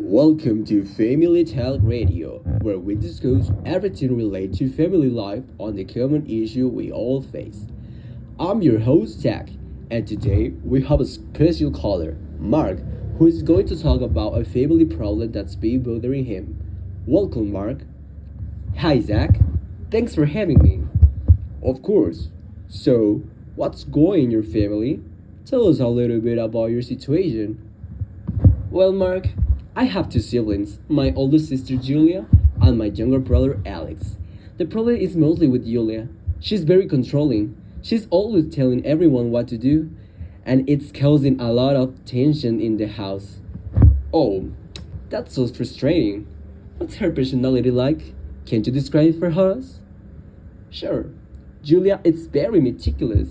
Welcome to Family Talk Radio, where we discuss everything related to family life on the common issue we all face. I'm your host, Jack, and today we have a special caller, Mark, who is going to talk about a family problem that's been bothering him. Welcome, Mark. Hi, Zach. Thanks for having me. Of course. So, what's going in your family? Tell us a little bit about your situation. Well, Mark, I have two siblings, my older sister Julia and my younger brother Alex. The problem is mostly with Julia. She's very controlling. She's always telling everyone what to do, and it's causing a lot of tension in the house. Oh, that's so frustrating. What's her personality like? Can't you describe it for us? Sure, Julia is very meticulous,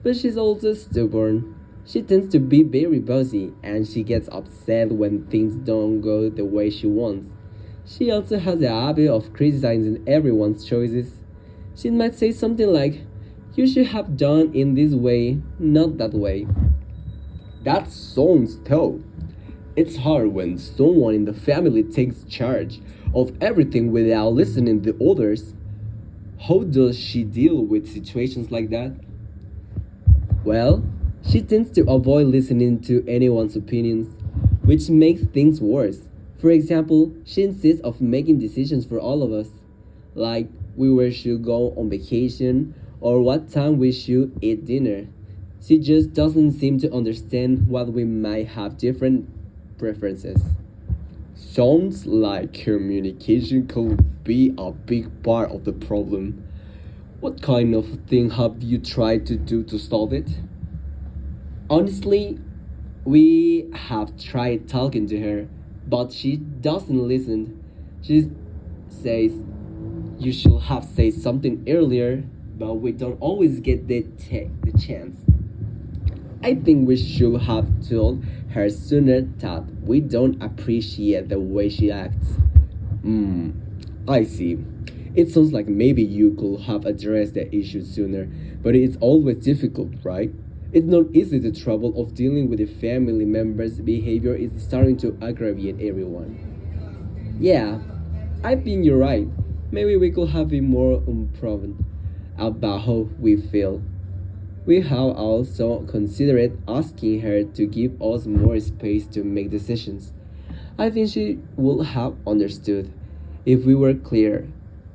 but she's also stubborn. She tends to be very bossy and she gets upset when things don't go the way she wants. She also has the habit of criticizing everyone's choices. She might say something like, "You should have done in this way, not that way." That sounds tough. It's hard when someone in the family takes charge of everything without listening to others. How does she deal with situations like that? Well, she tends to avoid listening to anyone's opinions, which makes things worse. For example, she insists of making decisions for all of us, like we should go on vacation or what time we should eat dinner. She just doesn't seem to understand what we might have different preferences. Sounds like communication could be a big part of the problem. What kind of thing have you tried to do to solve it? Honestly, we have tried talking to her, but she doesn't listen. She says you should have said something earlier, but we don't always get the chance. I think we should have told her sooner that we don't appreciate the way she acts. Hmm, I see. It sounds like maybe you could have addressed the issue sooner, but it's always difficult, right? It's not easy. The trouble of dealing with a family member's behavior is starting to aggravate everyone. Yeah, I think you're right. Maybe we could have been more upfront about how we feel. We have also considered asking her to give us more space to make decisions. I think she would have understood if we were clear.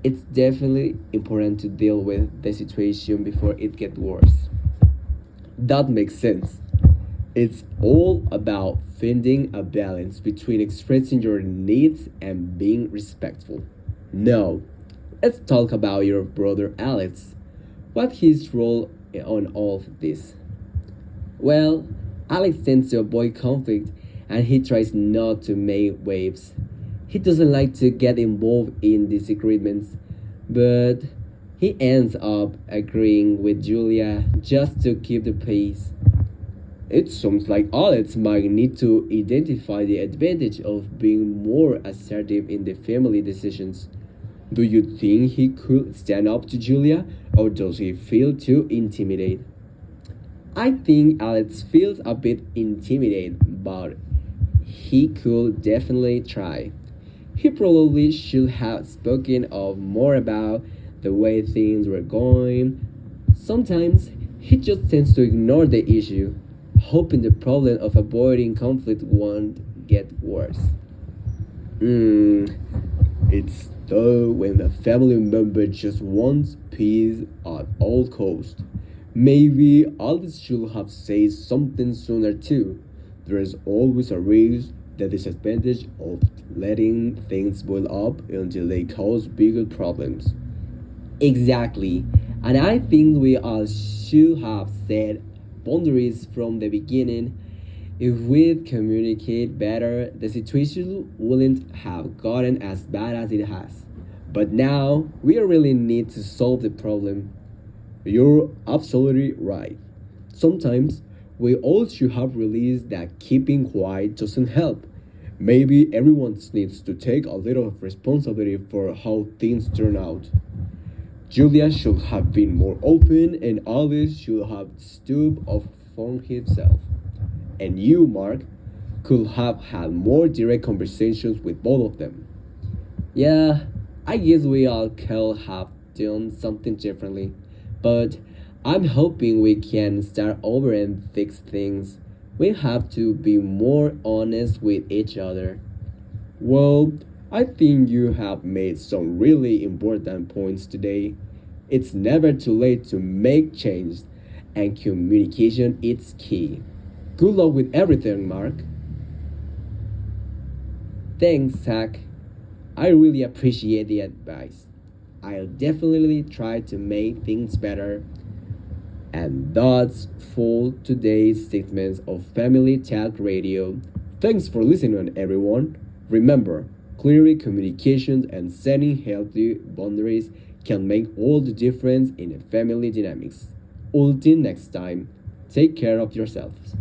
It's definitely important to deal with the situation before it gets worse. That makes sense. It's all about finding a balance between expressing your needs and being respectful. Now, let's talk about your brother Alex. What's his role on all of this? Well, Alex tends to avoid conflict and he tries not to make waves. He doesn't like to get involved in disagreements, but he ends up agreeing with Julia just to keep the peace. It sounds like Alex might need to identify the advantage of being more assertive in the family decisions. Do you think he could stand up to Julia, or does he feel too intimidated? I think Alex feels a bit intimidated, but he could definitely try. He probably should have spoken of more about the way things were going. Sometimes he just tends to ignore the issue, hoping the problem of avoiding conflict won't get worse. It's though when a family member just wants peace at all cost. Maybe Alice should have said something sooner too. There's always a risk, the disadvantage of letting things boil up until they cause bigger problems. Exactly. And I think we all should have set boundaries from the beginning. If we'd communicate better, the situation wouldn't have gotten as bad as it has. But now, we really need to solve the problem. You're absolutely right. Sometimes, we all should have realized that keeping quiet doesn't help. Maybe everyone needs to take a little responsibility for how things turn out. Julia should have been more open, and Alice should have stood up for himself. And you, Mark, could have had more direct conversations with both of them. Yeah, I guess we all could have done something differently, but I'm hoping we can start over and fix things. We have to be more honest with each other. Well, I think you have made some really important points today. It's never too late to make change, and communication is key. Good luck with everything, Mark. Thanks, Zach. I really appreciate the advice. I'll definitely try to make things better. And that's for today's segments of Family Talk Radio. Thanks for listening, everyone. Remember, clear communication and setting healthy boundaries can make all the difference in a family dynamics. Until next time, take care of yourselves.